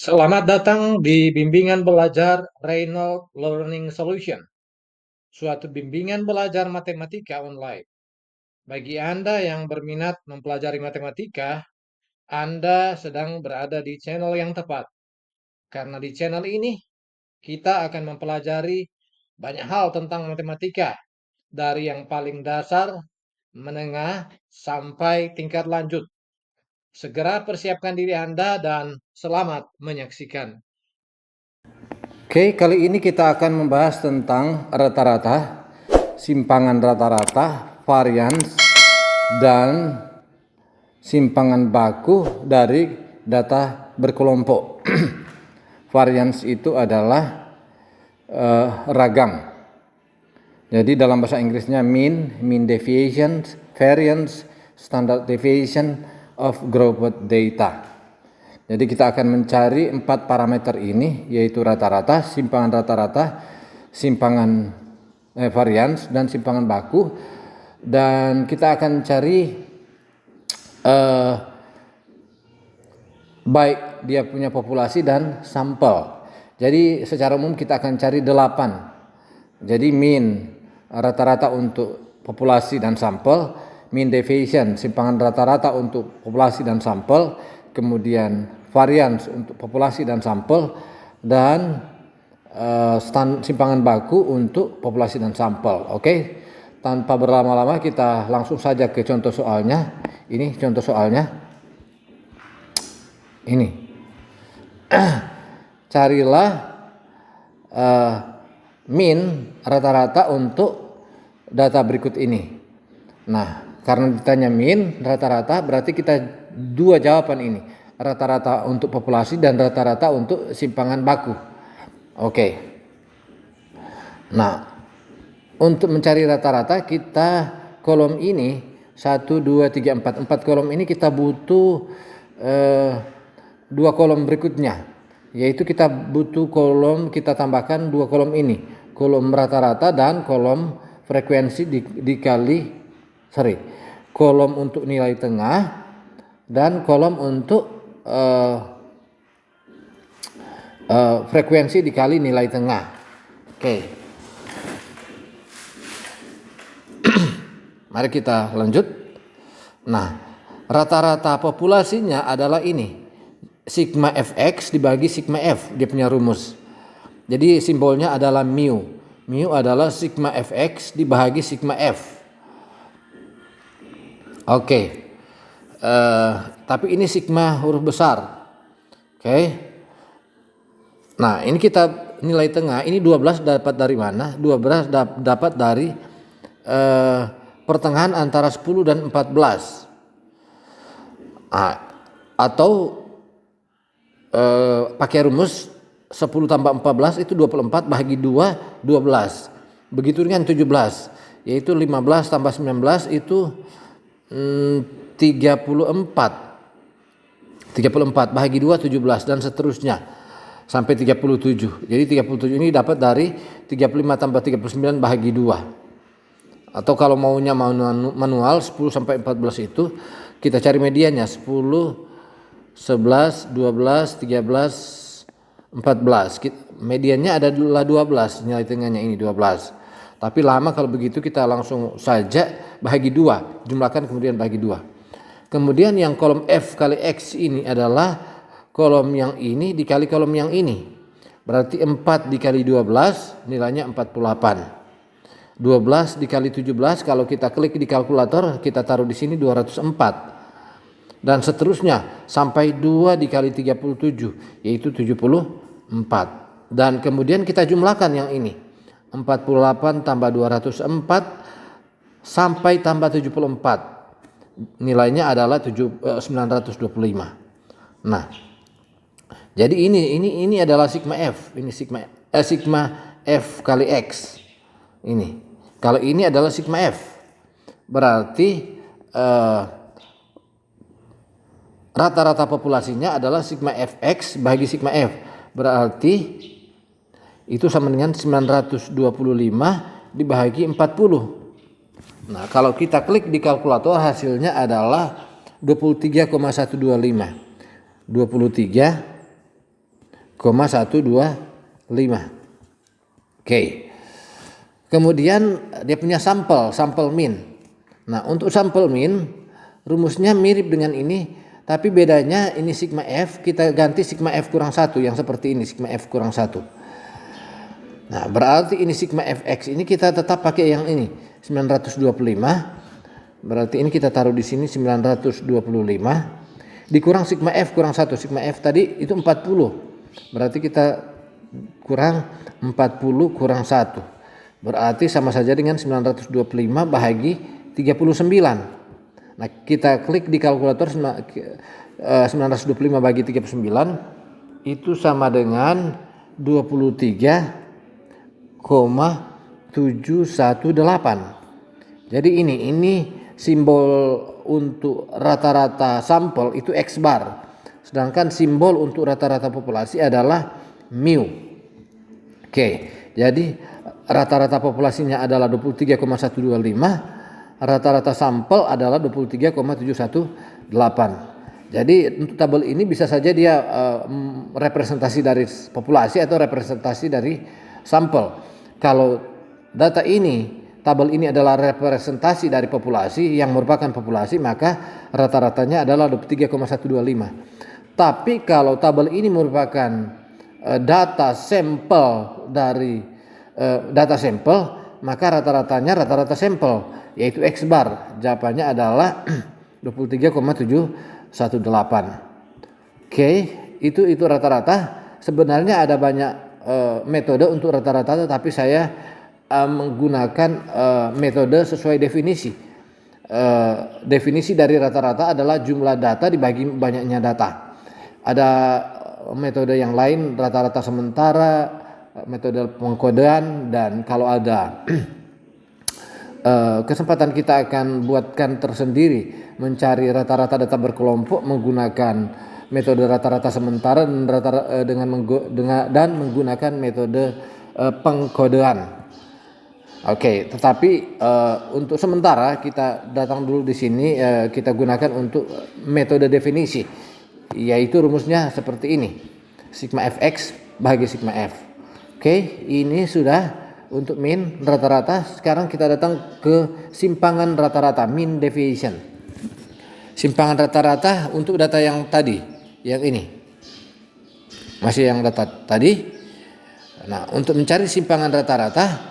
Selamat datang di bimbingan belajar Reynolds Learning Solution, suatu bimbingan belajar matematika online. Bagi Anda yang berminat mempelajari matematika, Anda sedang berada di channel yang tepat. Karena di channel ini, kita akan mempelajari banyak hal tentang matematika, dari yang paling dasar, menengah, sampai tingkat lanjut. Segera persiapkan diri Anda dan selamat menyaksikan. Oke, kali ini kita akan membahas tentang rata-rata, simpangan rata-rata, varians, dan simpangan baku dari data berkelompok. Varians itu adalah ragam. Jadi dalam bahasa Inggrisnya mean deviation, variance, standard deviation of grouped data. Jadi kita akan mencari 4 parameter ini, yaitu rata-rata, simpangan rata-rata, simpangan varians, dan simpangan baku. Dan kita akan cari baik dia punya populasi dan sampel. Jadi secara umum kita akan cari 8. Jadi mean rata-rata untuk populasi dan sampel, mean deviation simpangan rata-rata untuk populasi dan sampel, kemudian varians untuk populasi dan sampel, dan simpangan baku untuk populasi dan sampel. Oke, tanpa berlama-lama kita langsung saja ke contoh soalnya. Ini contoh soalnya. Ini carilah mean rata-rata untuk data berikut ini. Nah, karena ditanya mean rata-rata, berarti kita dua jawaban ini, rata-rata untuk populasi dan rata-rata untuk simpangan baku. Oke. Nah, untuk mencari rata-rata kita kolom ini 1, 2, 3, 4 kolom ini kita butuh 2 kolom berikutnya, yaitu kita butuh kolom, kita tambahkan 2 kolom ini, kolom rata-rata dan kolom frekuensi dikali kolom untuk nilai tengah dan kolom untuk frekuensi dikali nilai tengah. Oke. Mari kita lanjut. Nah, rata-rata populasinya adalah ini, sigma fx dibagi sigma f, dia punya rumus. Jadi simbolnya adalah mu. Mu adalah sigma fx dibagi sigma f. Oke. Tapi ini sigma huruf besar. Oke. Nah, ini kita nilai tengah, ini 12 dapat dari mana? 12 dapat dari pertengahan antara 10 dan 14. Atau pakai rumus 10 tambah 14 itu 24, bahagi 2, 12. Begitu dengan 17, yaitu 15 tambah 19 itu 34, bahagi 2, 17, dan seterusnya sampai 37. Jadi 37 ini dapat dari 35 tambah 39 bahagi 2. Atau kalau maunya manual 10 sampai 14 itu kita cari mediannya 10, 11, 12, 13, 14. Mediannya adalah 12, nilai tengahnya ini 12. Tapi lama kalau begitu kita langsung saja bahagi 2, jumlahkan kemudian bahagi 2. Kemudian yang kolom F kali X ini adalah kolom yang ini dikali kolom yang ini. Berarti 4 dikali 12 nilainya 48. 12 dikali 17 kalau kita klik di kalkulator kita taruh di sini 204. Dan seterusnya sampai 2 dikali 37 yaitu 74. Dan kemudian kita jumlahkan yang ini. 48 tambah 204 sampai tambah 74. Nilainya adalah 925. Nah, jadi ini adalah sigma F, ini sigma F kali X. Ini. Kalau ini adalah sigma F. Berarti rata-rata populasinya adalah sigma Fx bagi sigma F. Berarti itu sama dengan 925 dibagi 40. Nah, kalau kita klik di kalkulator hasilnya adalah 23,125. 23,125 Oke. Kemudian dia punya sampel min. Nah, untuk sampel min rumusnya mirip dengan ini, tapi bedanya ini sigma F kita ganti sigma F kurang 1 yang seperti ini, sigma F kurang 1. Nah, berarti ini sigma Fx ini kita tetap pakai yang ini 925. Berarti ini kita taruh di sini 925 dikurang sigma F kurang 1. Sigma F tadi itu 40. Berarti kita kurang 40 kurang 1. Berarti sama saja dengan 925 bahagi 39. Nah, kita klik di kalkulator 925 bagi 39 itu sama dengan 23,718. Jadi ini simbol untuk rata-rata sampel itu X bar. Sedangkan simbol untuk rata-rata populasi adalah mu. Oke, jadi rata-rata populasinya adalah 23,125, rata-rata sampel adalah 23,718. Jadi untuk tabel ini bisa saja dia representasi dari populasi atau representasi dari sampel. Kalau data ini, tabel ini adalah representasi dari populasi yang merupakan populasi, maka rata-ratanya adalah 23,125. Tapi kalau tabel ini merupakan data sampel dari data sampel, maka rata-ratanya rata-rata sampel, yaitu X bar. Jawabannya adalah 23,718. Oke, itu rata-rata. Sebenarnya ada banyak metode untuk rata-rata, tapi saya menggunakan metode sesuai definisi. Definisi dari rata-rata adalah jumlah data dibagi banyaknya data. Ada metode yang lain, rata-rata sementara, metode pengkodean, dan kalau ada kesempatan kita akan buatkan tersendiri mencari rata-rata data berkelompok menggunakan metode rata-rata sementara dan menggunakan metode pengkodean. Oke, tetapi untuk sementara kita datang dulu di sini, kita gunakan untuk metode definisi, yaitu rumusnya seperti ini, sigma fx bahagi sigma f. Oke, ini sudah untuk mean rata-rata. Sekarang kita datang ke simpangan rata-rata, mean deviation. Simpangan rata-rata untuk data yang tadi, yang ini masih yang data tadi. Nah, untuk mencari simpangan rata-rata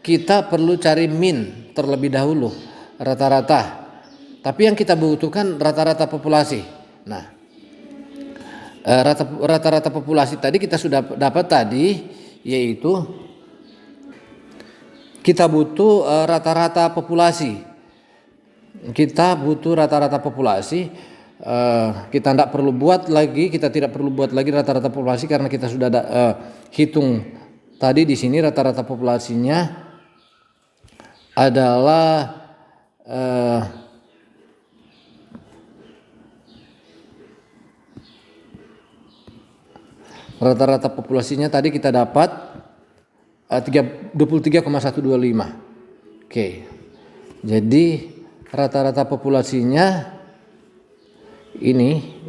kita perlu cari mean terlebih dahulu, rata-rata. Tapi yang kita butuhkan rata-rata populasi. Nah, rata-rata populasi tadi kita sudah dapat tadi, yaitu kita butuh rata-rata populasi. Kita butuh rata-rata populasi. Kita tidak perlu buat lagi, rata-rata populasi karena kita sudah hitung tadi di sini rata-rata populasinya adalah rata-rata populasinya tadi kita dapat 23,125. Oke. Jadi rata-rata populasinya ini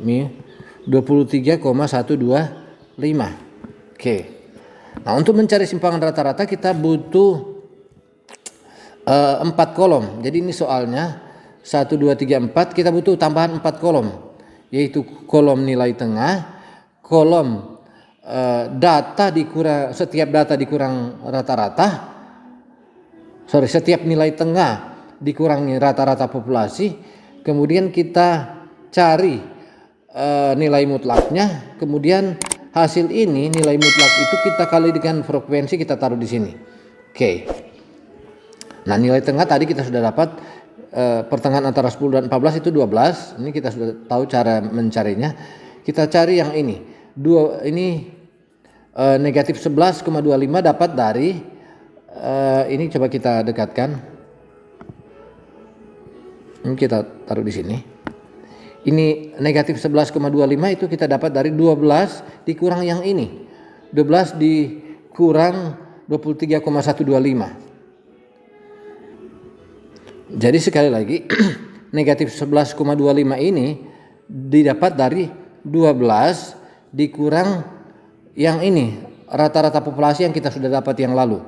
23,125. Oke. Nah, untuk mencari simpangan rata-rata kita butuh 4 kolom. Jadi ini soalnya 1, 2, 3, 4, kita butuh tambahan 4 kolom, yaitu kolom nilai tengah, kolom setiap data dikurang rata-rata, setiap nilai tengah dikurangi rata-rata populasi. Kemudian kita cari nilai mutlaknya, kemudian hasil ini nilai mutlak itu kita kali dengan frekuensi, kita taruh di sini. Oke. Nah, nilai tengah tadi kita sudah dapat pertengahan antara 10 dan 14 itu 12. Ini kita sudah tahu cara mencarinya. Kita cari yang ini. Negatif 11,25 dapat dari ini, coba kita dekatkan. Ini kita taruh di sini. Ini negatif 11,25 itu kita dapat dari 12 dikurang yang ini. 12 dikurang 23,125. Jadi sekali lagi negatif 11,25 ini didapat dari 12 dikurang yang ini rata-rata populasi yang kita sudah dapat yang lalu.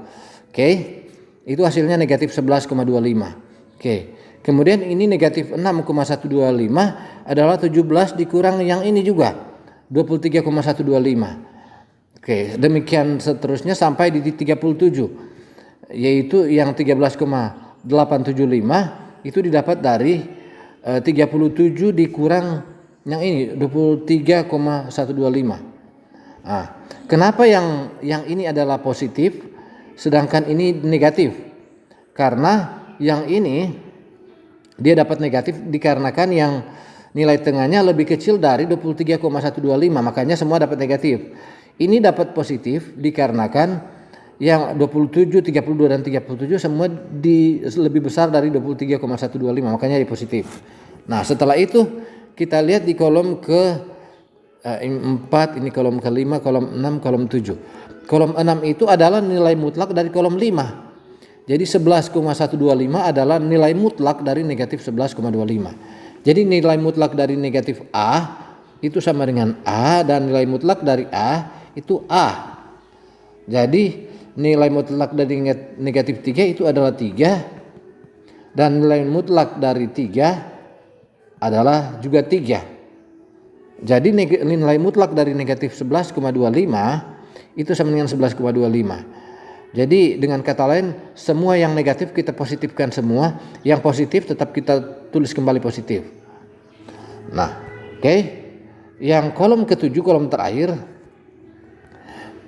Oke. Itu hasilnya negatif 11,25. Oke. Kemudian ini negatif 6,125 adalah 17 dikurang yang ini juga 23,125. Oke, demikian seterusnya sampai di 37, yaitu yang 13,875 itu didapat dari 37 dikurang yang ini 23,125. Nah, kenapa yang ini adalah positif sedangkan ini negatif? Karena yang ini dia dapat negatif dikarenakan yang nilai tengahnya lebih kecil dari 23,125, makanya semua dapat negatif. Ini dapat positif dikarenakan yang 27, 32 dan 37 semua lebih besar dari 23,125, makanya dia positif. Nah, setelah itu kita lihat di kolom ke 4, ini kolom ke-5, kolom 6, kolom 7. Kolom 6 itu adalah nilai mutlak dari kolom 5. Jadi 11,125 adalah nilai mutlak dari negatif 11,25. Jadi nilai mutlak dari negatif A itu sama dengan A, dan nilai mutlak dari A itu A. Jadi nilai mutlak dari negatif 3 itu adalah 3, dan nilai mutlak dari 3 adalah juga 3. Jadi nilai mutlak dari negatif 11,25 itu sama dengan 11,25. Jadi dengan kata lain, semua yang negatif kita positifkan semua, yang positif tetap kita tulis kembali positif. Nah, oke. Yang kolom ke-7, kolom terakhir,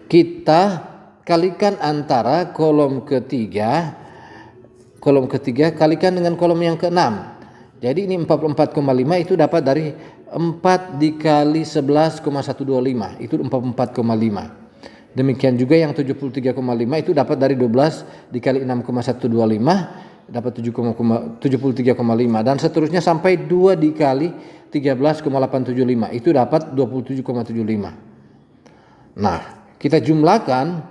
kita kalikan antara kolom ketiga kalikan dengan kolom yang ke-6. Jadi ini 44,5 itu dapat dari 4 dikali 11,125, itu 44,5. Demikian juga yang 73,5 itu dapat dari 12 dikali 6,125, dapat 73,5, dan seterusnya sampai 2 dikali 13,875 itu dapat 27,75. Nah, kita jumlahkan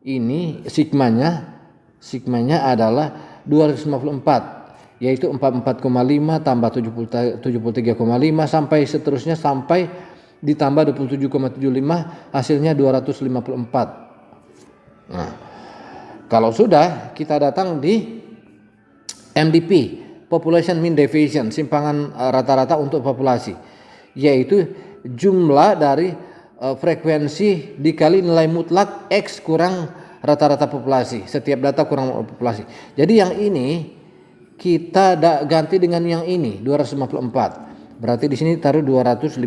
ini sigmanya adalah 254, yaitu 44,5 tambah 73,5 sampai seterusnya sampai ditambah 27,75, hasilnya 254. Nah, kalau sudah, kita datang di MDP, Population Mean Deviation, simpangan rata-rata untuk populasi, yaitu jumlah dari frekuensi dikali nilai mutlak X kurang rata-rata populasi, setiap data kurang populasi. Jadi yang ini kita ganti dengan yang ini 254. Berarti di sini taruh 254.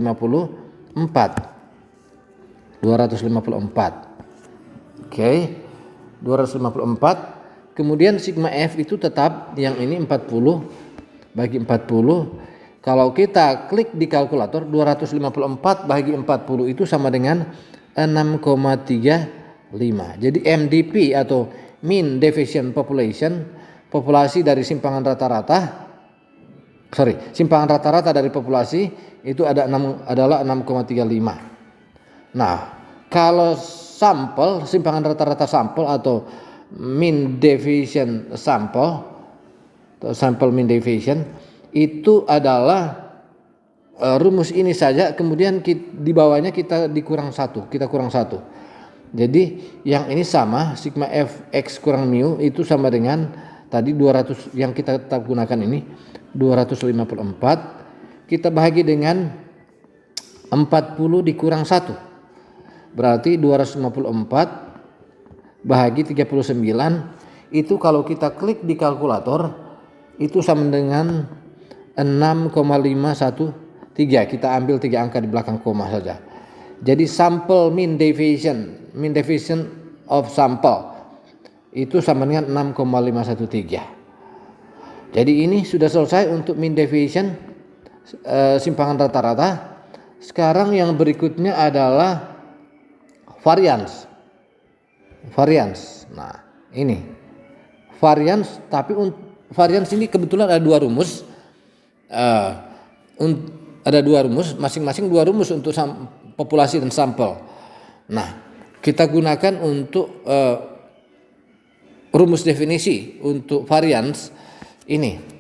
Oke. 254. Kemudian sigma F itu tetap yang ini 40 bagi 40. Kalau kita klik di kalkulator, 254 bagi 40 itu sama dengan 6,35. Jadi MDP atau Mean Deviation Population, populasi dari simpangan rata-rata dari populasi itu adalah 6,35. Nah, kalau sampel, simpangan rata-rata sampel atau mean deviation sample mean deviation itu adalah rumus ini saja, kemudian di bawahnya kita kurang satu. Jadi yang ini sama, sigma F X kurang mu itu sama dengan tadi 200 yang kita tetap gunakan ini 254. Kita bahagi dengan 40 dikurang 1. Berarti 254 bahagi 39. Itu kalau kita klik di kalkulator itu sama dengan 6,513. Kita ambil 3 angka di belakang koma saja. Jadi sample mean deviation of sample itu sama dengan 6,513. Jadi ini sudah selesai untuk mean deviation simpangan rata-rata. Sekarang yang berikutnya adalah variance. Nah, ini variance, tapi variance ini kebetulan ada dua rumus. Ada dua rumus, masing-masing dua rumus untuk populasi dan sampel. Nah, kita gunakan untuk rumus definisi untuk variance ini.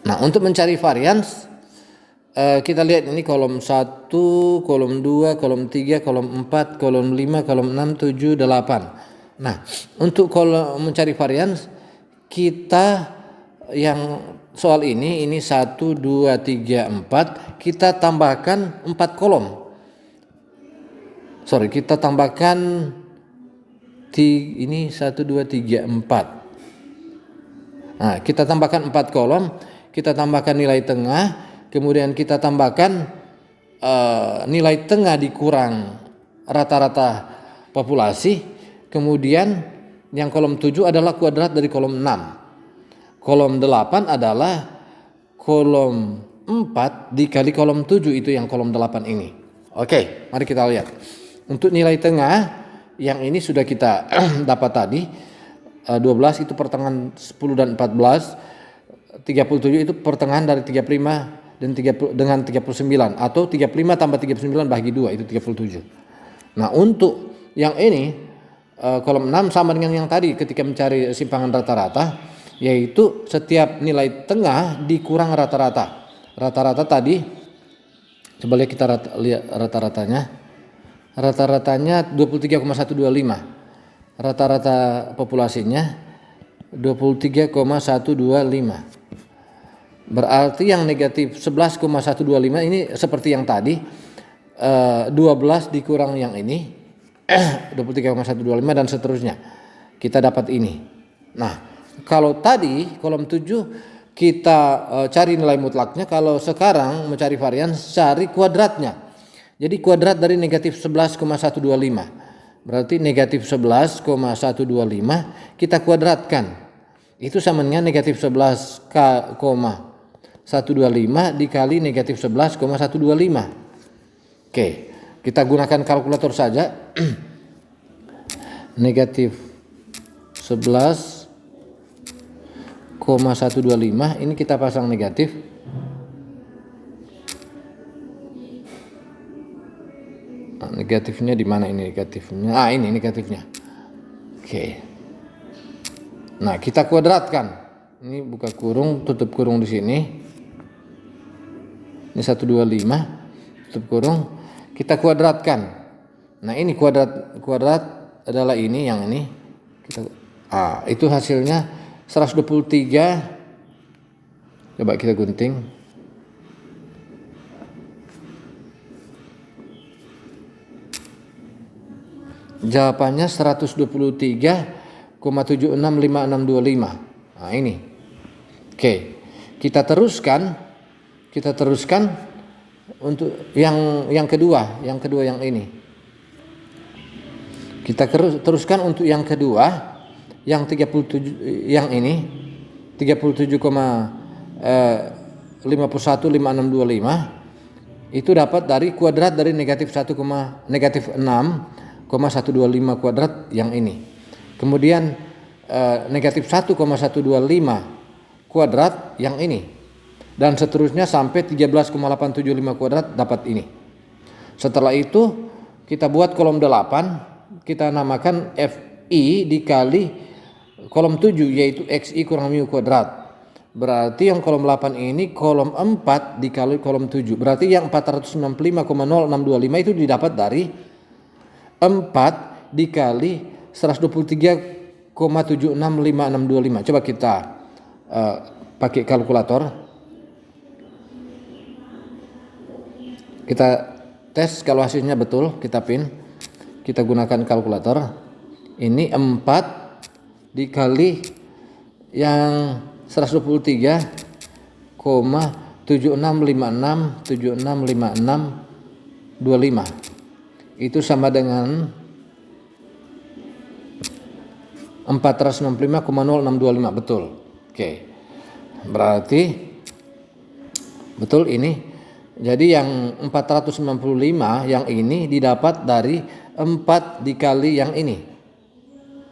Nah, untuk mencari variance kita lihat ini kolom 1, kolom 2, kolom 3, kolom 4, kolom 5, kolom 6, 7, 8. Nah, untuk kolom mencari varian kita yang soal ini 1, 2, 3, 4, kita tambahkan 4 kolom. Kita tambahkan ini 1, 2, 3, 4. Nah, kita tambahkan 4 kolom, kita tambahkan nilai tengah, kemudian kita tambahkan nilai tengah dikurang rata-rata populasi, kemudian yang kolom 7 adalah kuadrat dari kolom 6. Kolom 8 adalah kolom 4 dikali kolom 7, itu yang kolom 8 ini. Oke, mari kita lihat. Untuk nilai tengah yang ini sudah kita dapat tadi, 12 itu pertengahan 10 dan 14, 37 itu pertengahan dari 35 dan 30 dengan 39, atau 35 tambah 39 bagi 2 itu 37. Nah, untuk yang ini kolom 6 sama dengan yang tadi ketika mencari simpangan rata-rata, yaitu setiap nilai tengah dikurang rata-rata. Rata-rata tadi coba lihat, kita lihat rata-ratanya. Rata-ratanya 23,125. Rata-rata populasinya 23,125. Berarti yang negatif 11,125 ini seperti yang tadi, 12 dikurang yang ini 23,125 dan seterusnya, kita dapat ini. Nah, kalau tadi kolom 7 kita cari nilai mutlaknya, kalau sekarang mencari varian cari kuadratnya. Jadi kuadrat dari negatif 11,125 berarti negatif 11,125 kita kuadratkan, itu sama dengan negatif 11,125 dikali negatif 11,125. Oke, kita gunakan kalkulator saja. Negatif 11,125 ini kita pasang negatif. Nah, negatifnya di mana ini negatifnya? Ini negatifnya. Oke. Nah, kita kuadratkan. Ini buka kurung, tutup kurung di sini. Ini 125, tutup kurung. Kita kuadratkan. Nah, ini kuadrat adalah ini, yang ini. Itu hasilnya 123. Coba kita gunting. Jawabannya 123,765625. Nah, ini. Oke. Kita teruskan untuk yang kedua yang ini. Kita teruskan untuk yang kedua, yang 37, yang ini 37,515625 itu dapat dari kuadrat dari negatif 6,125 kuadrat yang ini. Kemudian negatif 1,125 kuadrat yang ini, dan seterusnya sampai 13,875 kuadrat dapat ini. Setelah itu kita buat kolom 8, kita namakan FI dikali kolom 7, yaitu XI kurang mu kuadrat. Berarti yang kolom 8 ini kolom 4 dikali kolom 7. Berarti yang 495,0625 itu didapat dari 4 dikali 123,765625. Coba kita pakai kalkulator. Kita tes kalau hasilnya betul, kita pin. Kita gunakan kalkulator. Ini 4 dikali yang 123,7656 itu sama dengan 495,0625. Betul. Oke. Berarti betul ini. Jadi yang 495 yang ini didapat dari 4 dikali yang ini.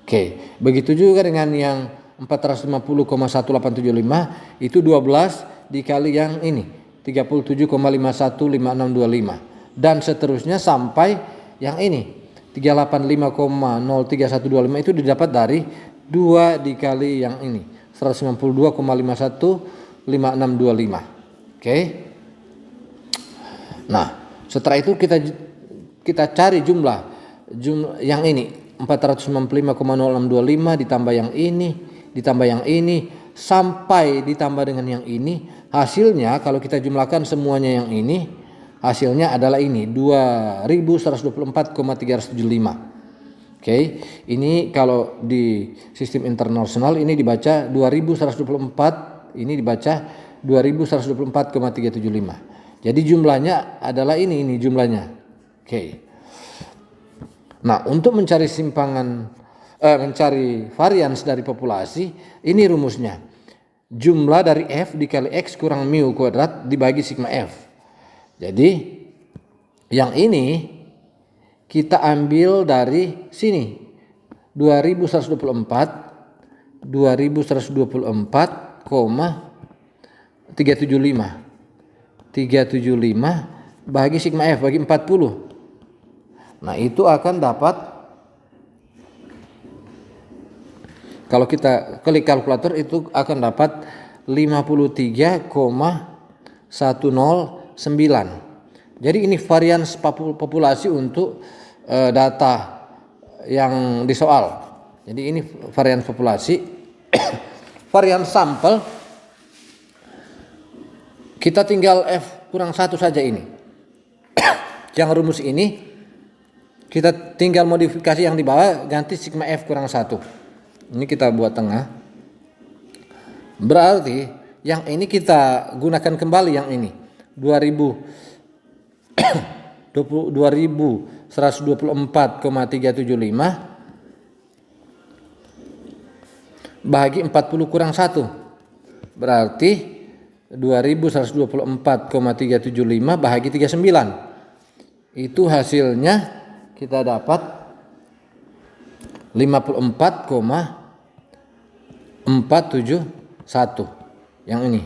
Oke. Begitu juga dengan yang 450,1875 itu 12 dikali yang ini 37,515625 dan seterusnya sampai yang ini 385,03125 itu didapat dari 2 dikali yang ini 192,515625. Oke. Nah, setelah itu kita cari jumlah yang ini 495,0625 ditambah yang ini sampai ditambah dengan yang ini. Hasilnya kalau kita jumlahkan semuanya yang ini, hasilnya adalah ini 2124,375. Oke, ini kalau di sistem internasional ini dibaca 2124, ini dibaca 2124,375. Jadi jumlahnya adalah ini jumlahnya. Oke. Nah, untuk mencari mencari varians dari populasi, ini rumusnya. Jumlah dari F dikali X kurang mu kuadrat dibagi sigma F. Jadi yang ini kita ambil dari sini 2124 375 bagi sigma F bagi 40. Nah, itu akan dapat, kalau kita klik kalkulator itu akan dapat 53,109. Jadi ini varians populasi untuk data yang di soal. Jadi ini varians populasi. Varians sampel kita tinggal F kurang 1 saja ini. Yang rumus ini kita tinggal modifikasi yang di bawah, ganti sigma F kurang 1. Ini kita buat tengah. Berarti yang ini kita gunakan kembali yang ini 2124,375 bagi 40 kurang 1. Berarti 2124,375 bagi 39. Itu hasilnya kita dapat 54,471 yang ini.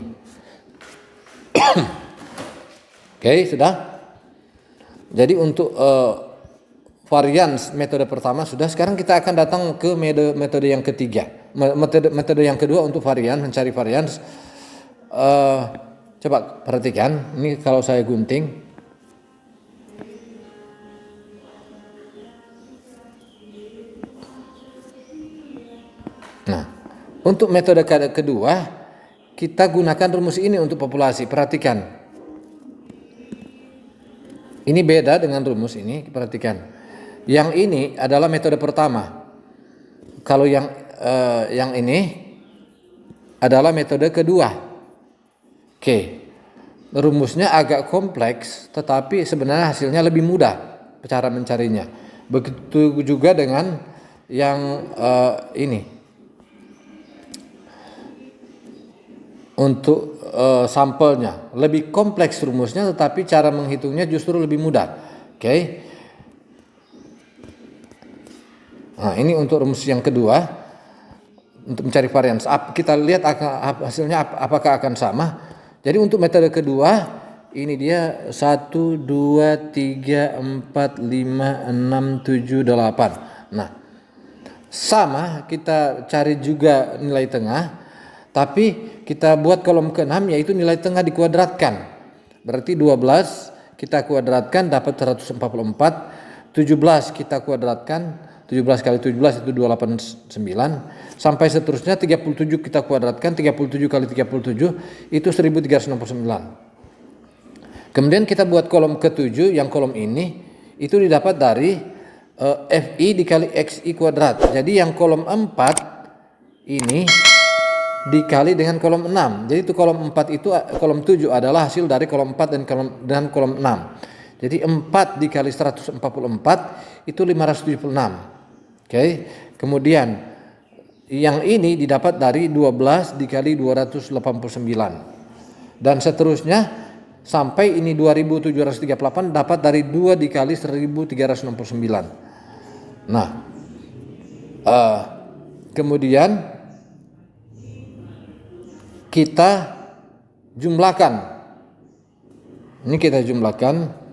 Oke, sudah. Jadi untuk varians metode pertama sudah. Sekarang kita akan datang ke metode yang ketiga. Metode yang kedua untuk varians, mencari varians. Coba perhatikan, ini kalau saya gunting. Nah, untuk metode kedua kita gunakan rumus ini untuk populasi. Perhatikan, ini beda dengan rumus ini. Perhatikan, yang ini adalah metode pertama. Kalau yang ini adalah metode kedua. Oke, rumusnya agak kompleks, tetapi sebenarnya hasilnya lebih mudah cara mencarinya. Begitu juga dengan yang ini. Untuk sampelnya lebih kompleks rumusnya, tetapi cara menghitungnya justru lebih mudah. Oke. Nah, ini untuk rumus yang kedua untuk mencari varians. Kita lihat hasilnya apakah akan sama. Jadi untuk metode kedua ini dia 1 2 3 4 5 6 7 8. Nah, sama, kita cari juga nilai tengah. Tapi kita buat kolom ke-6 yaitu nilai tengah dikuadratkan. Berarti 12 kita kuadratkan dapat 144. 17 kita kuadratkan, 17 kali 17 itu 289. Sampai seterusnya 37 kita kuadratkan, 37 kali 37 itu 1369. Kemudian kita buat kolom ke-7, yang kolom ini itu didapat dari FI dikali XI kuadrat. Jadi yang kolom 4 ini dikali dengan kolom 6. Jadi itu kolom 4 itu, kolom 7 adalah hasil dari kolom 4 dan kolom 6. Jadi 4 dikali 144 itu 576. Oke. Kemudian yang ini didapat dari 12 dikali 289. Dan seterusnya sampai ini 2738 dapat dari 2 dikali 1369. Nah, kemudian kita jumlahkan. Ini kita jumlahkan.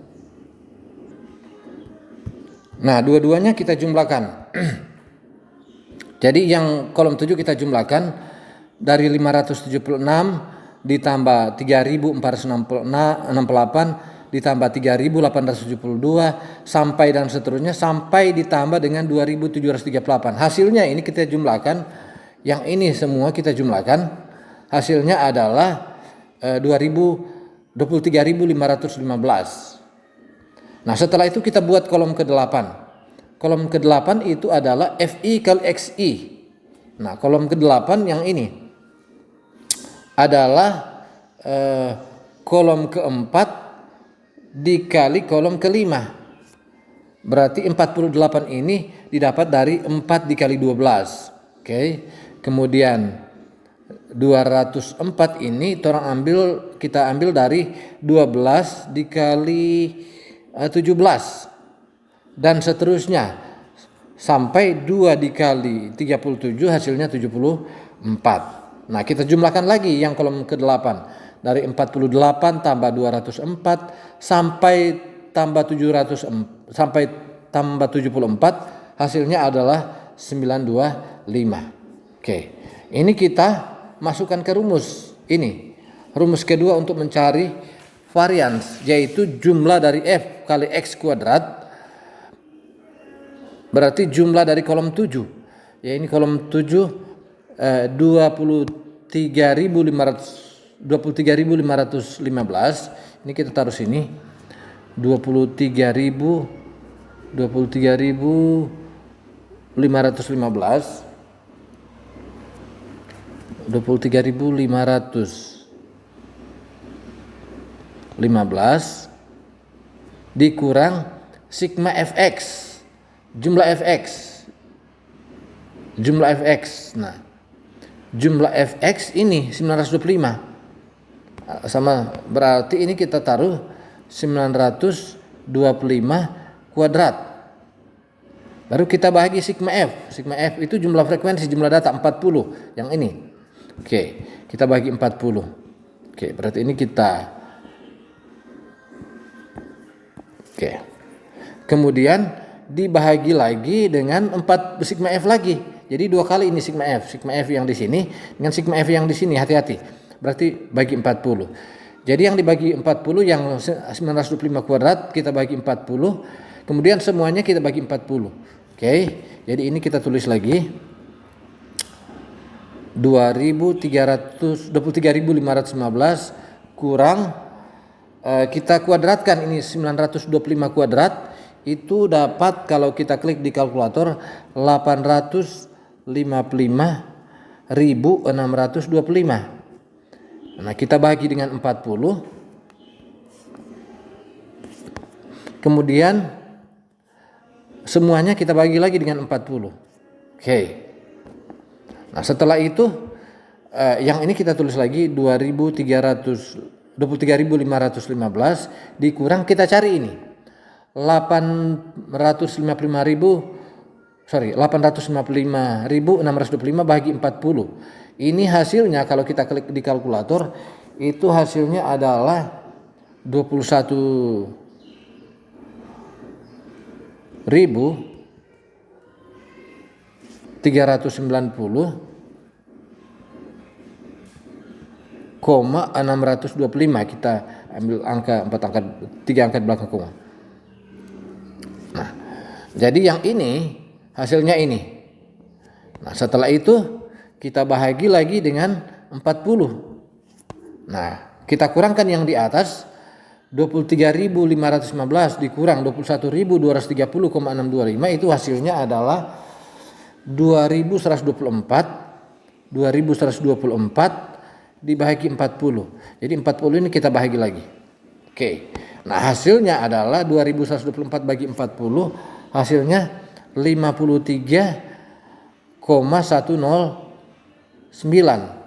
Nah, dua-duanya kita jumlahkan. Jadi yang kolom 7 kita jumlahkan dari 576 ditambah 3468 ditambah 3.872 sampai dan seterusnya sampai ditambah dengan 2.738. Hasilnya ini kita jumlahkan, yang ini semua kita jumlahkan, hasilnya adalah 23.515. Nah, setelah itu kita buat kolom ke-8. Kolom ke-8 itu adalah FI kali XI. Nah, kolom ke-8 yang ini adalah kolom ke-4 dikali kolom ke-5. Berarti 48 ini didapat dari 4 dikali 12. Oke. Kemudian 204 ini kita ambil dari 12 dikali 17 dan seterusnya sampai 2 dikali 37 hasilnya 74. Nah, kita jumlahkan lagi yang kolom ke-8 dari 48 tambah 204 sampai tambah 700 sampai tambah 74, hasilnya adalah 925. Oke. Ini kita masukkan ke rumus ini. Rumus kedua untuk mencari varians, yaitu jumlah dari F kali X kuadrat berarti jumlah dari kolom 7. Ya, ini kolom 7 23.515. Ini kita taruh sini. 23.515 dikurang sigma fx, jumlah fx. Nah, jumlah fx ini 925 sama, berarti ini kita taruh 925 kuadrat. Baru kita bagi sigma f. Sigma f itu jumlah frekuensi, jumlah data 40 yang ini. Oke, kita bagi 40. Oke, berarti ini kita. Oke. Kemudian dibahagi lagi dengan 4 sigma f lagi. Jadi 2 kali ini sigma f. Sigma f yang di sini dengan sigma f yang di sini, hati-hati. Berarti bagi 40. Jadi yang dibagi 40 yang 925 kuadrat kita bagi 40. Kemudian semuanya kita bagi 40. Oke. Jadi ini kita tulis lagi 23.515 kurang kita kuadratkan ini 925 kuadrat, itu dapat kalau kita klik di kalkulator 855.625. Nah, kita bagi dengan 40. Kemudian semuanya kita bagi lagi dengan 40. Oke. Nah, setelah itu yang ini kita tulis lagi 23.515 dikurang, kita cari ini 855.625 bagi 40. Ini hasilnya kalau kita klik di kalkulator itu hasilnya adalah 21.390,625. Kita ambil angka 4 angka 3 angka di belakang koma. Nah, jadi yang ini hasilnya ini. Nah, setelah itu kita bahagi lagi dengan 40. Nah, kita kurangkan yang di atas 23.515 dikurang 21.230,625, itu hasilnya adalah 2.124 dibagi 40. Jadi 40 ini kita bahagi lagi. Oke. Nah, hasilnya adalah 2.124 bagi 40, hasilnya 53,109.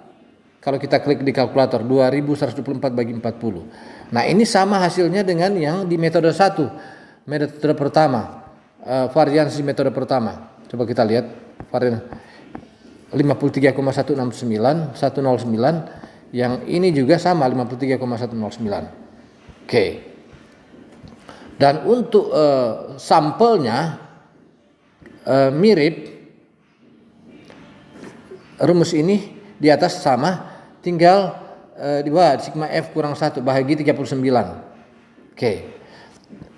Kalau kita klik di kalkulator 2.124 bagi 40. Nah, ini sama hasilnya dengan yang di metode 1. Metode pertama. Variansi metode pertama. Coba kita lihat varian 53,109 yang ini juga sama 53,109. Oke. Dan untuk sampelnya mirip, rumus ini di atas sama, tinggal di bawah sigma f kurang 1 bahagi 39. Oke.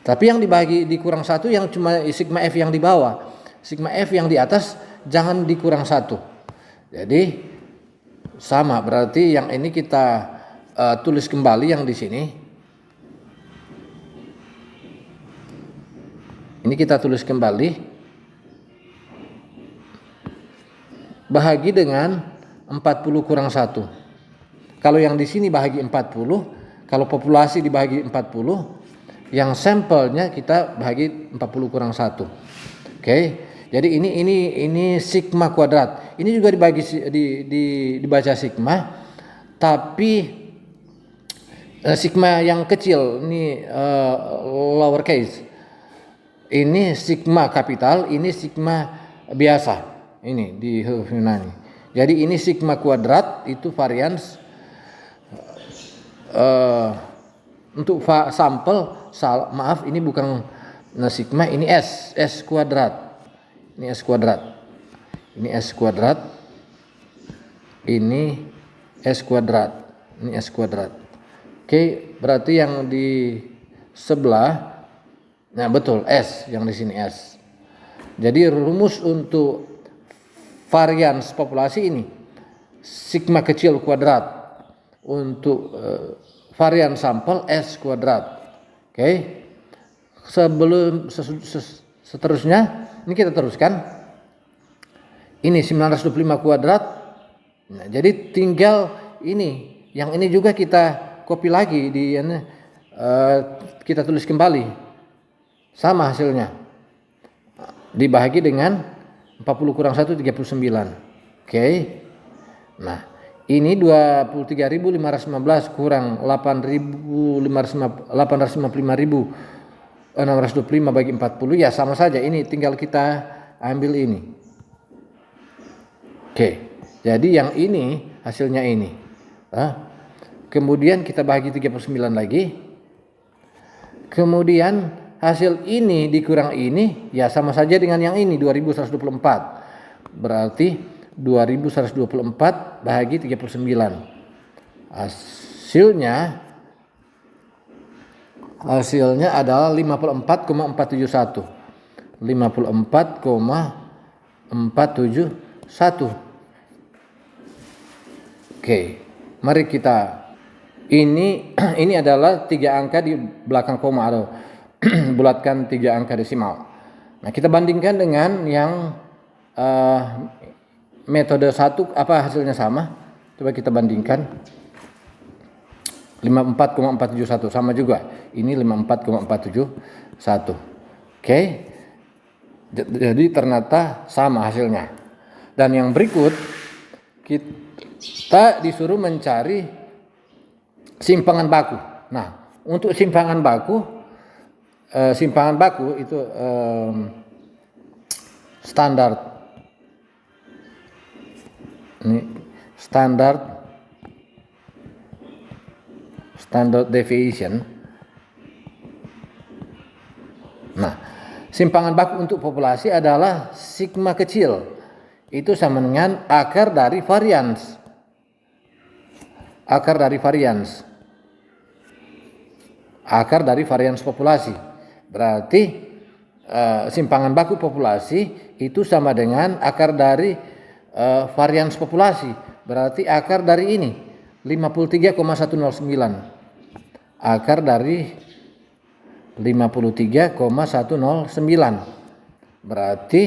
Tapi yang dibagi dikurang 1 yang cuma sigma F yang di bawah. Sigma F yang di atas jangan dikurang 1. Jadi sama, berarti yang ini kita tulis kembali yang di sini. Ini kita tulis kembali. Bahagi dengan 40 kurang 1. Kalau yang di sini bahagi 40, kalau populasi dibagi 40, yang sampelnya kita bahagi 40 kurang 1. Oke. Jadi ini sigma kuadrat. Ini juga dibagi dibaca sigma, tapi sigma yang kecil ini lower case. Ini sigma kapital, ini sigma biasa. Ini di huruf Yunani. Jadi ini sigma kuadrat itu varians untuk sampel. Maaf, ini bukan sigma, ini S kuadrat. Ini S kuadrat. Ini S kuadrat. Ini S kuadrat. Ini S kuadrat. Oke, berarti yang di sebelah, nah betul S, yang di sini S. Jadi rumus untuk varians populasi ini sigma kecil kuadrat, untuk varian sampel S kuadrat. Oke. Sebelum seterusnya ini kita teruskan. Ini 925 kuadrat. Nah, jadi tinggal ini, yang ini juga kita copy lagi kita tulis kembali. Sama hasilnya. Dibagi dengan 40 kurang 1 39. Oke. Nah, ini 23.515 kurang 855.625 bagi 40, ya sama saja. Ini tinggal kita ambil ini. Oke. Jadi yang ini hasilnya ini. Kemudian kita bagi 39 lagi. Kemudian hasil ini dikurang ini, ya sama saja dengan yang ini 2124. Berarti 2124 bahagi 39. Hasilnya adalah 54,471. 54,471. Oke, mari kita ini adalah 3 angka di belakang koma atau bulatkan 3 angka desimal. Nah, kita bandingkan dengan yang metode 1, apa hasilnya sama? Coba kita bandingkan. 54,471 sama juga. Ini 54,471. Oke. Jadi ternyata sama hasilnya. Dan yang berikut kita disuruh mencari simpangan baku. Nah, untuk simpangan baku itu standar. Ini standard deviation. Nah, simpangan baku untuk populasi adalah sigma kecil. Itu sama dengan akar dari varians. Akar dari varians populasi. Berarti simpangan baku populasi itu sama dengan akar dari varians populasi. Berarti akar dari ini 53,109. Akar dari 53,109. Berarti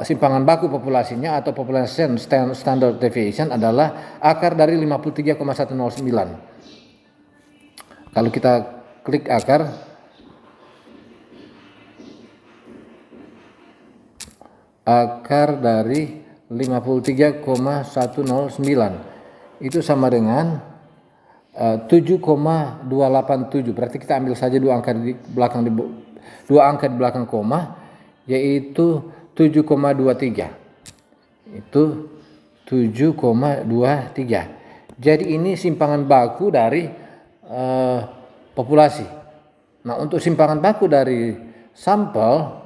simpangan baku populasinya atau population standard deviation adalah akar dari 53,109. Kalau kita klik akar, dari 53,109 itu sama dengan 7,287. Berarti kita ambil saja dua angka di belakang koma, yaitu 7,23. Itu 7,23. Jadi ini simpangan baku dari populasi. Nah, untuk simpangan baku dari sampel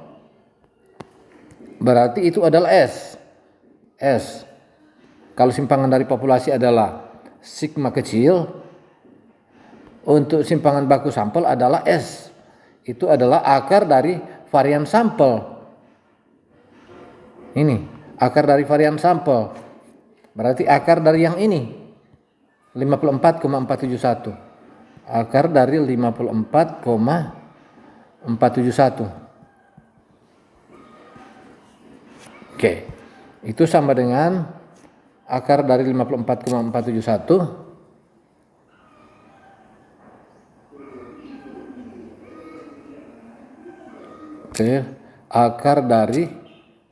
berarti itu adalah S. Kalau simpangan dari populasi adalah sigma kecil, Untuk simpangan baku sampel adalah S. Itu adalah akar dari varian sampel. Ini, akar dari varian sampel. Berarti akar dari yang ini, 54,471. Akar dari 54,471. Oke, itu sama dengan akar dari 54,471 Oke, akar dari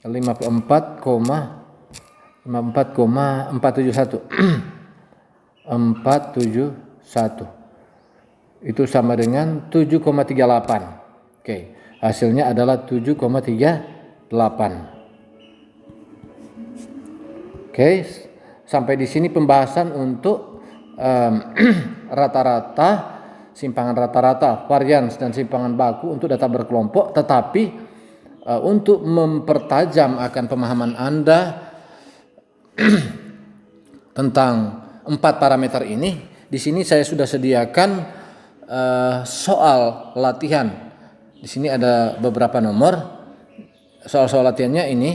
54,471 itu sama dengan 7,38. Oke, hasilnya adalah 7,38. Oke, sampai di sini pembahasan untuk rata-rata, simpangan rata-rata, varians dan simpangan baku untuk data berkelompok. Tetapi untuk mempertajam akan pemahaman Anda tentang 4 parameter ini, di sini saya sudah sediakan soal latihan. Di sini ada beberapa nomor. Soal-soal latihannya ini.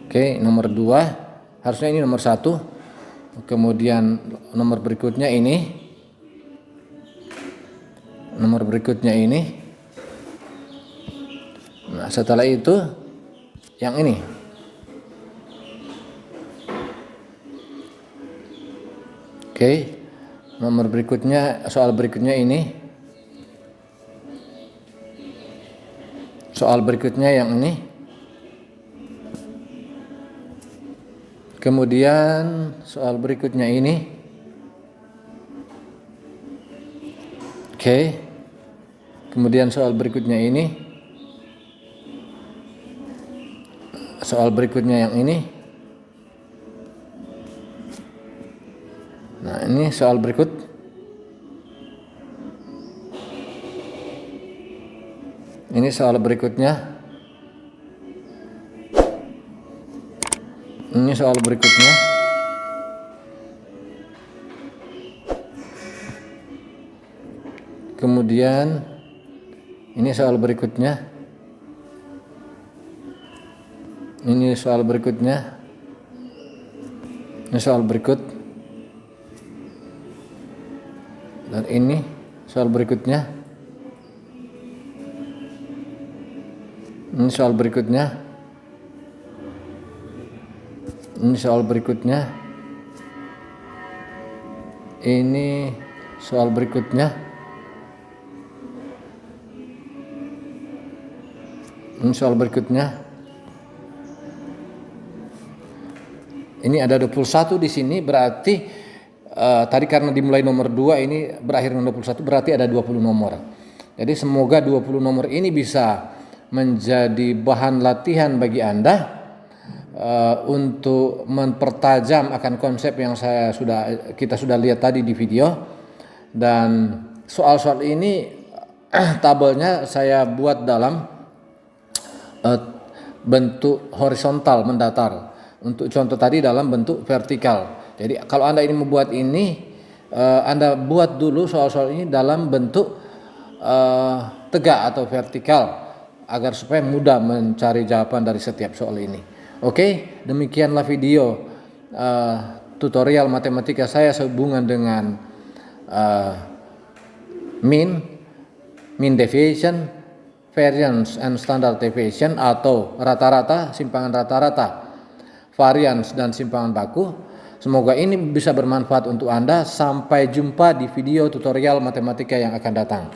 Oke, nomor 2. Harusnya ini nomor 1. Kemudian nomor berikutnya ini. Nomor berikutnya ini. Nah, setelah itu yang ini. Oke. Nomor berikutnya, soal berikutnya ini. Soal berikutnya yang ini. Kemudian soal berikutnya ini. Oke. Kemudian soal berikutnya ini. Soal berikutnya yang ini. Nah, ini soal berikut. Ini soal berikutnya. Ini soal berikutnya. Kemudian ini soal berikutnya. Ini soal berikutnya. Ini soal berikut. Dan ini soal berikutnya. Ini soal berikutnya. Ini soal berikutnya. Ini soal berikutnya. Ini soal berikutnya. Ini ada 21 di sini, berarti tadi karena dimulai nomor 2 ini berakhir nomor 21, berarti ada 20 nomor. Jadi semoga 20 nomor ini bisa menjadi bahan latihan bagi Anda untuk mempertajam akan konsep yang kita sudah lihat tadi di video. Dan soal-soal ini tabelnya saya buat dalam bentuk horizontal mendatar. Untuk contoh tadi dalam bentuk vertikal. Jadi kalau Anda ini membuat ini, Anda buat dulu soal-soal ini dalam bentuk tegak atau vertikal agar supaya mudah mencari jawaban dari setiap soal ini. Oke, demikianlah video tutorial matematika saya sehubungan dengan mean deviation, variance and standard deviation atau rata-rata, simpangan rata-rata, variance dan simpangan baku. Semoga ini bisa bermanfaat untuk Anda. Sampai jumpa di video tutorial matematika yang akan datang.